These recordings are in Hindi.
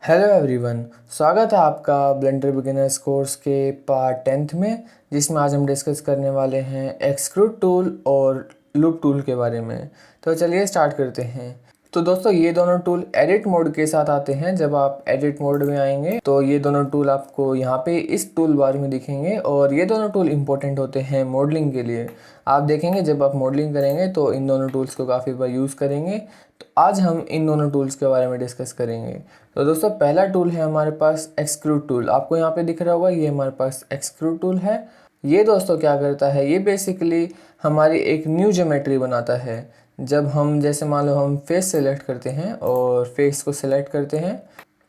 Hello everyone. स्वागत है आपका ब्लेंडर बिगिनर्स कोर्स के पार्ट 10th में, जिसमें आज हम डिस्कस करने वाले हैं एक्सट्रूड टूल और लूप टूल के बारे में। तो चलिए स्टार्ट करते हैं। तो दोस्तों, ये दोनों टूल एडिट मोड के साथ आते हैं। जब आप एडिट मोड में आएंगे तो ये दोनों टूल आपको यहाँ पे इस टूल बार में दिखेंगे, और ये दोनों टूल इंपॉर्टेंट होते हैं मॉडलिंग के लिए। आप देखेंगे जब आप मॉडलिंग करेंगे तो इन दोनों टूल्स को काफ़ी बार यूज़ करेंगे। तो आज हम इन दोनों टूल्स के बारे में डिस्कस करेंगे। तो दोस्तों, पहला टूल है हमारे पास एक्सट्रूड टूल। आपको यहाँ पे दिख रहा होगा, ये हमारे पास एक्सट्रूड टूल है। ये दोस्तों क्या करता है, ये बेसिकली हमारी एक न्यू ज्योमेट्री बनाता है। जब हम जैसे मान लो हम फेस सेलेक्ट करते हैं और फेस को सेलेक्ट करते हैं,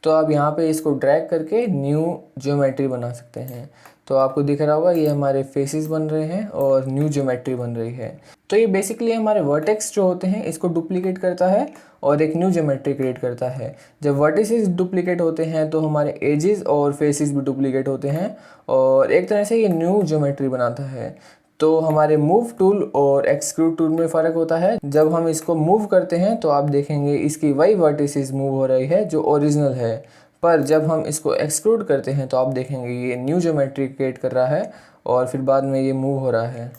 तो आप यहाँ पे इसको ड्रैग करके न्यू ज्योमेट्री बना सकते हैं। तो आपको दिख रहा होगा, ये हमारे फेसेस बन रहे हैं और न्यू ज्योमेट्री बन रही है। तो ये बेसिकली हमारे वर्टेक्स जो होते हैं इसको डुप्लीकेट करता है और एक न्यू ज्योमेट्री क्रिएट करता है। जब वर्टिसेस डुप्लीकेट होते हैं तो हमारे एजेस और फेसेस भी डुप्लीकेट होते हैं, और एक तरह से ये न्यू ज्योमेट्री बनाता है। तो हमारे मूव टूल और एक्सट्रूड टूल में फ़र्क होता है। जब हम इसको मूव करते हैं तो आप देखेंगे इसकी वही वर्टिसेस मूव हो रही है जो ओरिजिनल है, पर जब हम इसको एक्सट्रूड करते हैं तो आप देखेंगे ये न्यू ज्योमेट्री क्रिएट कर रहा है और फिर बाद में ये मूव हो रहा है।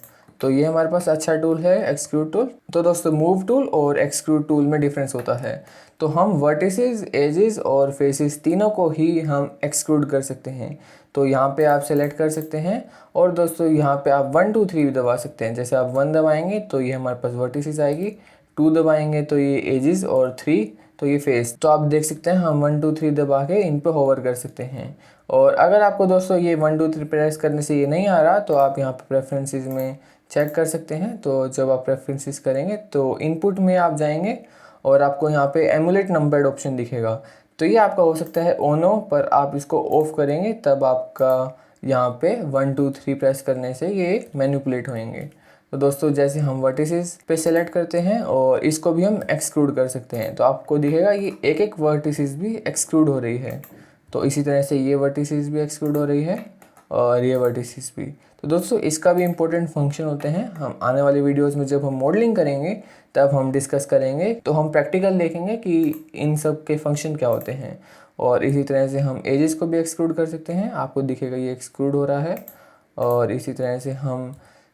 तो ये हमारे पास अच्छा टूल है एक्सट्रूड टूल। तो दोस्तों, मूव टूल और एक्सट्रूड टूल में डिफरेंस होता है। तो हम वर्टिसेस, एजेस और फेसेस तीनों को ही हम एक्सट्रूड कर सकते हैं। तो यहाँ पे आप सेलेक्ट कर सकते हैं, और दोस्तों यहाँ पे आप 1 2 3 भी दबा सकते हैं। जैसे आप 1 दबाएंगे तो ये हमारे पास वर्टिसेस आएगी, 2 दबाएंगे तो ये एजेस, और 3 तो ये फेस। तो आप देख सकते हैं हम 1 2 3 दबा के इन पे होवर कर सकते हैं। और अगर आपको दोस्तों ये 1 2 3 प्रेस करने से ये नहीं आ रहा, तो आप यहाँ पे प्रेफरेंसेस में चेक कर सकते हैं। तो जब आप प्रेफरेंसेस करेंगे तो इनपुट में आप जाएंगे और आपको यहाँ पे एमुलेट नंबर्ड ऑप्शन दिखेगा। तो ये आपका हो सकता है ऑन हो, पर आप इसको ऑफ करेंगे तब आपका यहाँ पे 1 2 3 प्रेस करने से ये मैनिपुलेट होंगे। तो दोस्तों, जैसे हम वर्टिसेस पे सेलेक्ट करते हैं और इसको भी हम एक्सक्लूड कर सकते हैं, तो आपको दिखेगा ये एक एक वर्टिसेस भी एक्सक्लूड हो रही है। तो इसी तरह से ये वर्टिसेस भी एक्सक्लूड हो रही है और ये वर्टिसेस भी। तो दोस्तों, इसका भी इम्पोर्टेंट फंक्शन होते हैं। हम आने वाली वीडियोस में जब हम मॉडलिंग करेंगे तब हम डिस्कस करेंगे, तो हम प्रैक्टिकल देखेंगे कि इन सब के फंक्शन क्या होते हैं। और इसी तरह से हम एजेस को भी एक्सक्लूड कर सकते हैं। आपको दिखेगा ये एक्सक्लूड हो रहा है, और इसी तरह से हम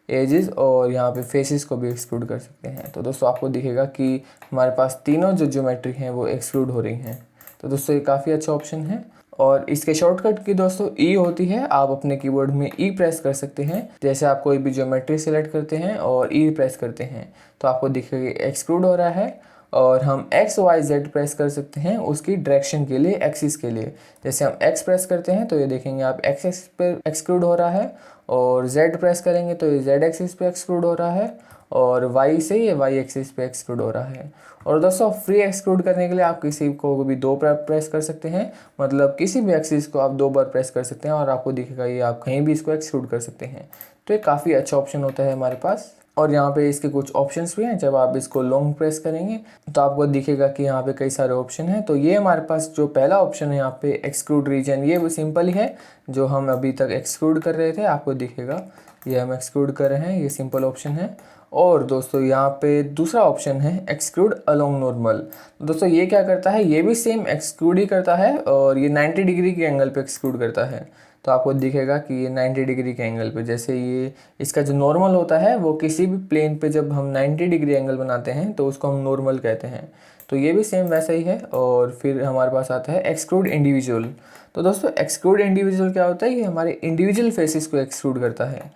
एजेस और यहाँ पे फेसेस को भी एक्सक्लूड कर सकते हैं। तो दोस्तों, आपको दिखेगा कि हमारे पास तीनों जो ज्योमेट्री हैं वो एक्सक्लूड हो रही हैं। तो दोस्तों, ये काफ़ी अच्छा ऑप्शन है। और इसके शॉर्टकट की दोस्तों ई होती है। आप अपने कीबोर्ड में ई प्रेस कर सकते हैं। जैसे आप कोई भी ज्योमेट्री सेलेक्ट करते हैं और ई प्रेस करते हैं तो आपको दिखेगा एक्सक्लूड हो रहा है। और हम एक्स वाई जेड प्रेस कर सकते हैं उसकी डायरेक्शन के लिए, एक्सिस के लिए। जैसे हम एक्स प्रेस करते हैं तो ये देखेंगे आप एक्स एक्सिस पे एक्सक्लूड हो रहा है, और जेड प्रेस करेंगे तो ये जेड एक्सिस पे एक्सक्लूड हो रहा है, और वाई से ये वाई एक्सिस पे एक्सक्लूड हो रहा है। और दोस्तों, फ्री एक्सक्लूड करने के लिए आप किसी को भी 2 बार प्रेस कर सकते हैं। मतलब किसी भी एक्सिस को आप 2 बार प्रेस कर सकते हैं और आपको दिखेगा ये आप कहीं भी इसको एक्सक्लूड कर सकते हैं। तो ये काफ़ी अच्छा ऑप्शन होता है हमारे पास। और यहाँ पे इसके कुछ ऑप्शंस भी हैं। जब आप इसको लॉन्ग प्रेस करेंगे तो आपको दिखेगा कि यहाँ पे कई सारे ऑप्शन हैं। तो ये हमारे पास जो पहला ऑप्शन है यहाँ पे एक्सक्लूड रीजन, ये वो सिंपल ही है जो हम अभी तक एक्सक्लूड कर रहे थे। आपको दिखेगा ये हम एक्सक्लूड कर रहे हैं, ये सिंपल ऑप्शन है। और दोस्तों, यहाँ पे दूसरा ऑप्शन है एक्सक्लूड अलोंग नॉर्मल। दोस्तों, ये क्या करता है, ये भी सेम एक्सक्लूड ही करता है, और ये 90 डिग्री के एंगल पे एक्सक्लूड करता है। तो आपको दिखेगा कि ये 90 डिग्री के एंगल पे, जैसे ये इसका जो नॉर्मल होता है वो किसी भी प्लेन पे जब हम 90 डिग्री एंगल बनाते हैं तो उसको हम नॉर्मल कहते हैं। तो ये भी सेम वैसा ही है। और फिर हमारे पास आता है एक्सक्लूड इंडिविजुअल। तो दोस्तों, एक्सक्लूड इंडिविजुअल क्या होता है, ये हमारे इंडिविजुअल फेसेस को एक्सक्लूड करता है।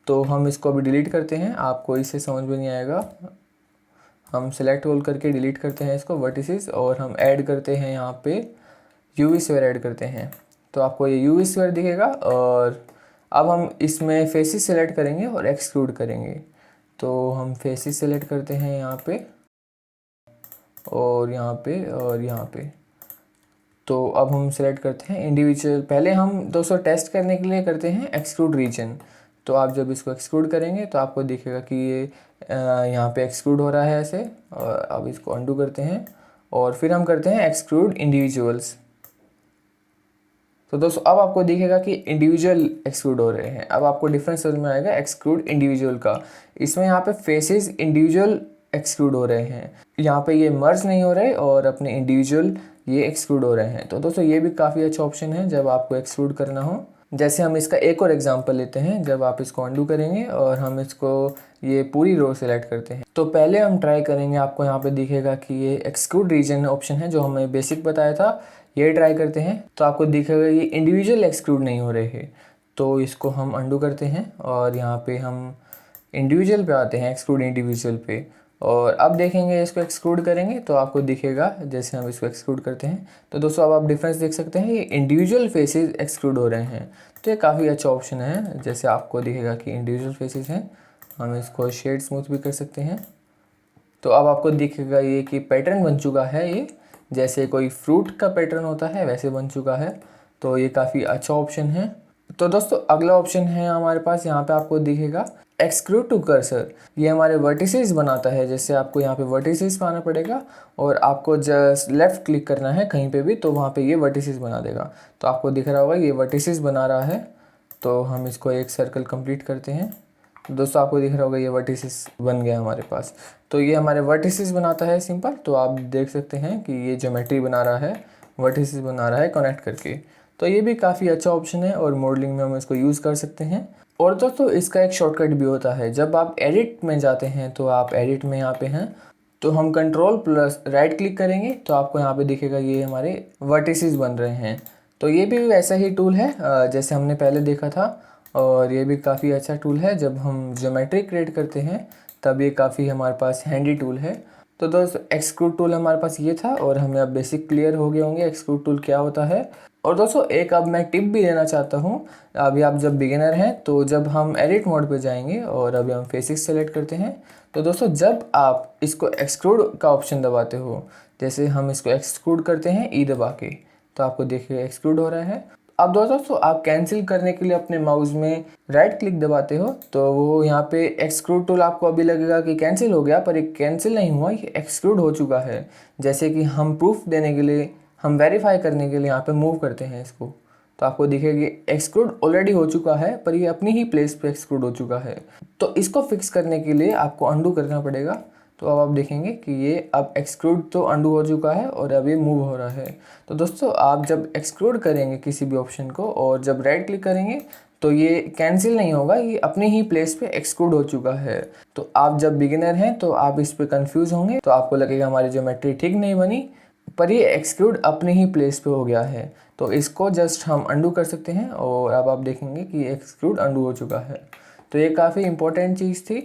तो हम इसको अभी डिलीट करते हैं, आपको इससे समझ में नहीं आएगा। हम सेलेक्ट होल करके डिलीट करते हैं इसको वर्टिसेस, और हम ऐड करते हैं यहाँ पे यूवी स्फीयर ऐड करते हैं। तो आपको ये यूवी स्फीयर दिखेगा। और अब हम इसमें फेसेस सेलेक्ट करेंगे और एक्सक्लूड करेंगे। तो हम फेसेस सेलेक्ट करते हैं यहाँ पे, और यहाँ पे, और यहाँ पे। तो अब हम सेलेक्ट करते हैं इंडिविजुअल। पहले हम दोस्तों टेस्ट करने के लिए करते हैं एक्सक्लूड रीजन। तो आप जब इसको एक्सक्लूड करेंगे तो आपको दिखेगा कि ये यहाँ पे एक्सक्लूड हो रहा है ऐसे। और अब इसको अंडू करते हैं और फिर हम करते हैं एक्सक्लूड इंडिविजुअल्स। तो दोस्तों, अब आपको दिखेगा कि इंडिविजुअल एक्सक्लूड हो रहे हैं। अब आपको डिफरेंस समझ में आएगा एक्सक्लूड इंडिविजुअल का। इसमें यहाँ पे फेसेस इंडिविजुअल एक्सक्लूड हो रहे हैं। यहाँ पे ये मर्ज नहीं हो रहे और अपने इंडिविजुअल ये एक्सक्लूड हो रहे हैं। तो दोस्तों ये भी काफ़ी अच्छा ऑप्शन है जब आपको एक्सक्लूड करना हो। जैसे हम इसका एक और एग्जांपल लेते हैं, जब आप इसको अंडू करेंगे और हम इसको ये पूरी रो सेलेक्ट करते हैं, तो पहले हम ट्राई करेंगे, आपको यहाँ पे दिखेगा कि ये एक्सक्लूड रीजन ऑप्शन है जो हमें बेसिक बताया था, ये ट्राई करते हैं तो आपको दिखेगा ये इंडिविजुअल एक्सक्लूड नहीं हो रहे हैं। तो इसको हम अंडू करते हैं और यहाँ पे हम इंडिविजुअल पे आते हैं, एक्सक्लूड इंडिविजुअल पे, और अब देखेंगे इसको एक्सक्लूड करेंगे तो आपको दिखेगा जैसे हम इसको एक्सक्लूड करते हैं। तो दोस्तों अब आप डिफरेंस देख सकते हैं, ये इंडिविजुअल फेसेस एक्सक्लूड हो रहे हैं। तो ये काफ़ी अच्छा ऑप्शन है। जैसे आपको दिखेगा कि इंडिविजुअल फेसेस हैं, हम इसको शेड स्मूथ भी कर सकते हैं। तो अब आपको दिखेगा ये कि पैटर्न बन चुका है, ये जैसे कोई फ्रूट का पैटर्न होता है वैसे बन चुका है। तो ये काफ़ी अच्छा ऑप्शन है। तो दोस्तों अगला ऑप्शन है हमारे पास, यहाँ पे आपको दिखेगा एक्सक्लूड टू कर्सर। ये हमारे वर्टिसेस बनाता है। जैसे आपको यहाँ पे वर्टिसेस पे आना पड़ेगा और आपको जस्ट लेफ़्ट क्लिक करना है कहीं पे भी, तो वहाँ पे ये वर्टिसेस बना देगा। तो आपको दिख रहा होगा ये वर्टिसेस बना रहा है। तो हम इसको एक सर्कल कंप्लीट करते हैं। तो दोस्तों आपको दिख रहा होगा ये वर्टिसेस बन गया हमारे पास। तो ये हमारे वर्टिसेस बनाता है सिंपल। तो आप देख सकते हैं कि ये ज्योमेट्री बना रहा है, वर्टिसेस बना रहा है कनेक्ट करके। तो ये भी काफ़ी अच्छा ऑप्शन है और मॉडलिंग में हम इसको यूज़ कर सकते हैं। और दोस्तों इसका एक शॉर्टकट भी होता है। जब आप एडिट में जाते हैं तो आप एडिट में यहाँ पे हैं, तो हम कंट्रोल प्लस राइट क्लिक करेंगे तो आपको यहाँ पे दिखेगा ये हमारे वर्टिसेस बन रहे हैं। तो ये भी वैसा ही टूल है जैसे हमने पहले देखा था, और ये भी काफ़ी अच्छा टूल है। जब हम ज्योमेट्री क्रिएट करते हैं तब ये काफ़ी हमारे पास हैंडी टूल है। तो दोस्तों एक्सक्लूड टूल हमारे पास ये था और हमें अब बेसिक क्लियर हो गए होंगे एक्सक्लूड टूल क्या होता है। और दोस्तों एक अब मैं टिप भी देना चाहता हूँ। अभी आप जब बिगिनर हैं तो जब हम एडिट मोड पे जाएंगे और अभी हम फेसेस सेलेक्ट करते हैं, तो दोस्तों जब आप इसको एक्सक्लूड का ऑप्शन दबाते हो, जैसे हम इसको एक्सक्लूड करते हैं ई दबा के, तो आपको देखिए एक्सक्लूड हो रहा है। अब दोस्तों आप कैंसिल करने के लिए अपने माउस में राइट क्लिक दबाते हो तो वो यहाँ पे एक्सक्लूड टूल आपको अभी लगेगा कि कैंसिल हो गया, पर ये कैंसिल नहीं हुआ, ये एक्सक्लूड हो चुका है। जैसे कि हम प्रूफ देने के लिए, हम वेरीफाई करने के लिए यहाँ पे मूव करते हैं इसको, तो आपको दिखेगा एक्सक्लूड ऑलरेडी हो चुका है पर ये अपनी ही प्लेस पे एक्सक्लूड हो चुका है। तो इसको फिक्स करने के लिए आपको अंडू करना पड़ेगा। तो अब आप देखेंगे कि ये अब एक्सक्लूड तो अंडू हो चुका है और अब ये मूव हो रहा है। तो दोस्तों आप जब एक्सक्लूड करेंगे किसी भी ऑप्शन को और जब राइट क्लिक करेंगे तो ये कैंसिल नहीं होगा, ये अपनी ही प्लेस पे एक्सक्लूड हो चुका है। तो आप जब बिगिनर हैं तो आप इस पे कंफ्यूज होंगे, तो आपको लगेगा हमारी ज्योमेट्री ठीक नहीं बनी, पर ये एक्सक्लूड अपनी ही प्लेस पे हो गया है। तो इसको जस्ट हम अंडू कर सकते हैं और अब आप देखेंगे कि एक्सक्लूड अंडू हो चुका है। तो ये काफ़ी इंपॉर्टेंट चीज़ थी।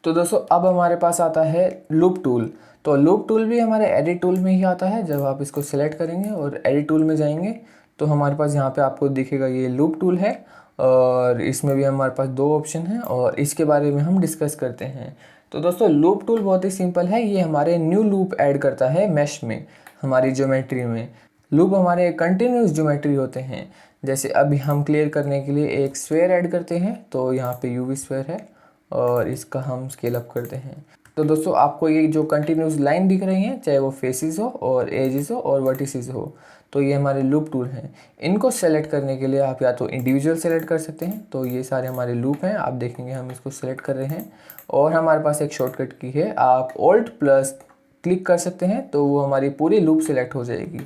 तो दोस्तों अब हमारे पास आता है लूप टूल। तो लूप टूल भी हमारे एडिट टूल में ही आता है। जब आप इसको सेलेक्ट करेंगे और एडिट टूल में जाएंगे तो हमारे पास यहाँ पे आपको दिखेगा ये लूप टूल है, और इसमें भी हमारे पास दो ऑप्शन हैं और इसके बारे में हम डिस्कस करते हैं। तो दोस्तों लूप टूल बहुत ही सिंपल है। ये हमारे न्यू लूप ऐड करता है मैश में, हमारी ज्योमेट्री में। लूप हमारे कंटिन्यूस ज्योमेट्री होते हैं। जैसे अभी हम क्लियर करने के लिए एक स्फेयर ऐड करते हैं, तो यहाँ पे यूवी स्फेयर है और इसका हम स्केल अप करते हैं। तो दोस्तों आपको ये जो कंटिन्यूस लाइन दिख रही हैं, चाहे वो फेसेस हो और एजेस हो और वर्टिसेस हो, तो ये हमारे लूप टूल हैं। इनको सेलेक्ट करने के लिए आप या तो इंडिविजुअल सेलेक्ट कर सकते हैं, तो ये सारे हमारे लूप हैं। आप देखेंगे हम इसको सेलेक्ट कर रहे हैं और हमारे पास एक शॉर्टकट की है, आप ऑल्ट प्लस क्लिक कर सकते हैं तो वो हमारी पूरी लूप सेलेक्ट हो जाएगी।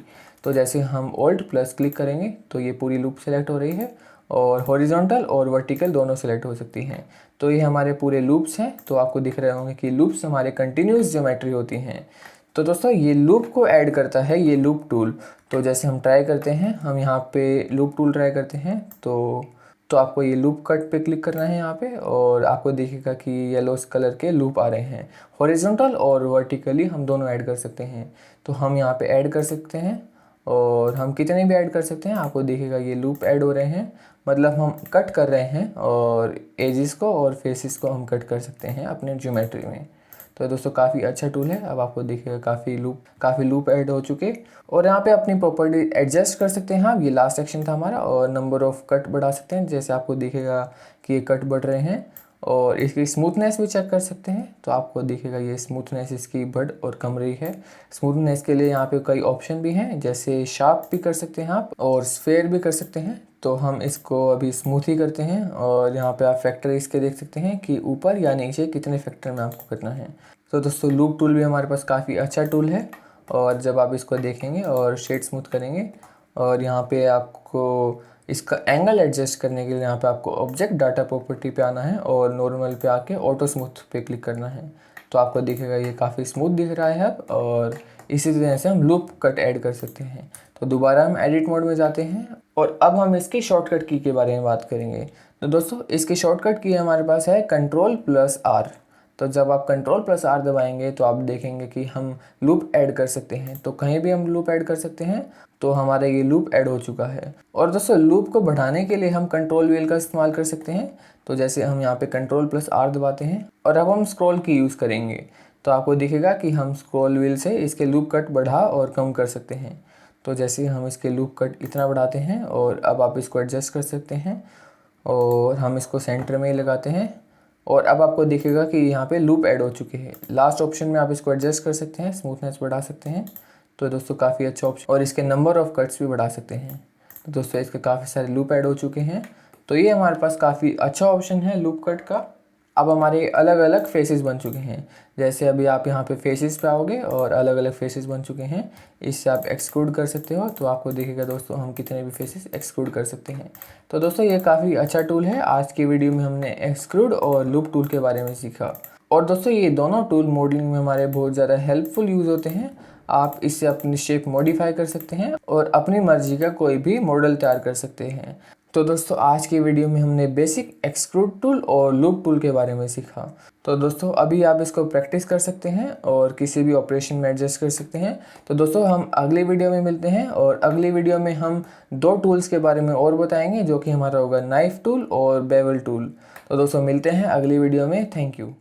तो जैसे हम ऑल्ट प्लस क्लिक करेंगे तो ये पूरी लूप सेलेक्ट हो रही है और हॉरिजॉन्टल और वर्टिकल दोनों सेलेक्ट हो सकती हैं। तो ये हमारे पूरे लूप्स हैं। तो आपको दिख रहे होंगे कि लूप्स हमारे कंटिन्यूस ज्योमेट्री होती हैं। तो दोस्तों ये लूप को ऐड करता है ये लूप टूल। तो जैसे हम ट्राई करते हैं, हम यहाँ पे लूप टूल ट्राई करते हैं तो आपको ये लूप कट पे क्लिक करना है यहाँ पे, और आपको दिखेगा कि येलो कलर के लूप आ रहे हैं। हॉरिजॉन्टल और वर्टिकली हम दोनों ऐड कर सकते हैं। तो हम यहाँ पे ऐड कर सकते हैं और हम कितने भी ऐड कर सकते हैं। आपको दिखेगा ये लूप ऐड हो रहे हैं, मतलब हम कट कर रहे हैं और एजेस को और फेसेस को हम कट कर सकते हैं अपने ज्योमेट्री में। तो दोस्तों काफ़ी अच्छा टूल है। अब आपको दिखेगा काफ़ी लूप ऐड हो चुके, और यहाँ पे अपनी प्रॉपर्टी एडजस्ट कर सकते हैं। हाँ, ये लास्ट सेक्शन था हमारा, और नंबर ऑफ कट बढ़ा सकते हैं। जैसे आपको दिखेगा कि ये कट बढ़ रहे हैं, और इसकी स्मूथनेस भी चेक कर सकते हैं। तो आपको दिखेगा ये स्मूथनेस इसकी बढ़ और कम रही है। स्मूथनेस के लिए यहाँ पे कई ऑप्शन भी हैं, जैसे शार्प भी कर सकते हैं आप और स्फेयर भी कर सकते हैं। तो हम इसको अभी स्मूथ ही करते हैं और यहाँ पे आप फैक्टर इसके देख सकते हैं कि ऊपर या नीचे कितने फैक्टर में आपको करना है। तो दोस्तों लूप टूल भी हमारे पास काफ़ी अच्छा टूल है और जब आप इसको देखेंगे और शेड स्मूथ करेंगे और यहाँ पे आपको इसका एंगल एडजस्ट करने के लिए यहाँ पे आपको ऑब्जेक्ट डाटा प्रॉपर्टी पे आना है और नॉर्मल पे आके ऑटो स्मूथ पे क्लिक करना है। तो आपको दिखेगा ये काफ़ी स्मूथ दिख रहा है अब। और इसी तरह से हम लूप कट ऐड कर सकते हैं। तो दोबारा हम एडिट मोड में जाते हैं और अब हम इसकी शॉर्टकट की के बारे में बात करेंगे। तो दोस्तों इसकी शॉर्टकट की हमारे पास है Ctrl+R। तो जब आप Ctrl+R दबाएंगे तो आप देखेंगे कि हम लूप ऐड कर सकते हैं। तो कहीं भी हम लूप ऐड कर सकते हैं। तो हमारा ये लूप ऐड हो चुका है। और दोस्तों लूप को बढ़ाने के लिए हम कंट्रोल व्हील का इस्तेमाल कर सकते हैं। तो जैसे हम यहाँ पे Ctrl+R दबाते हैं और अब हम स्क्रॉल की यूज़ करेंगे तो आपको दिखेगा कि हम स्क्रॉल व्हील से इसके लूप कट बढ़ा और कम कर सकते हैं। तो जैसे हम इसके लूप कट इतना बढ़ाते हैं और अब आप इसको एडजस्ट कर सकते हैं और हम इसको सेंटर में ही लगाते हैं और अब आपको दिखेगा कि यहाँ पे लूप ऐड हो चुके हैं। लास्ट ऑप्शन में आप इसको एडजस्ट कर सकते हैं, स्मूथनेस बढ़ा सकते हैं। तो दोस्तों काफ़ी अच्छा ऑप्शन और इसके नंबर ऑफ़ कट्स भी बढ़ा सकते हैं। तो दोस्तों इसके काफ़ी सारे लूप ऐड हो चुके हैं। तो ये हमारे पास काफ़ी अच्छा ऑप्शन है लूप कट का। अब हमारे अलग अलग फेसेस बन चुके हैं। जैसे अभी आप यहाँ पे फेसेस पे आओगे और अलग अलग फेसेस बन चुके हैं। इससे आप एक्सक्लूड कर सकते हो। तो आपको दिखेगा दोस्तों हम कितने भी फेसेस एक्सक्लूड कर सकते हैं। तो दोस्तों ये काफ़ी अच्छा टूल है। आज की वीडियो में हमने एक्सक्लूड और लूप टूल के बारे में सीखा। और दोस्तों ये दोनों टूल मॉडलिंग में हमारे बहुत ज़्यादा हेल्पफुल यूज़ होते हैं। आप इससे अपनी शेप मॉडिफाई कर सकते हैं और अपनी मर्जी का कोई भी मॉडल तैयार कर सकते हैं। तो दोस्तों आज की वीडियो में हमने बेसिक एक्सक्लूड टूल और लूप टूल के बारे में सीखा। तो दोस्तों अभी आप इसको प्रैक्टिस कर सकते हैं और किसी भी ऑपरेशन में एडजस्ट कर सकते हैं। तो दोस्तों हम अगली वीडियो में मिलते हैं और अगली वीडियो में हम 2 टूल्स के बारे में और बताएंगे जो कि हमारा होगा नाइफ टूल और बेवल टूल। तो दोस्तों मिलते हैं अगली वीडियो में। Thank you.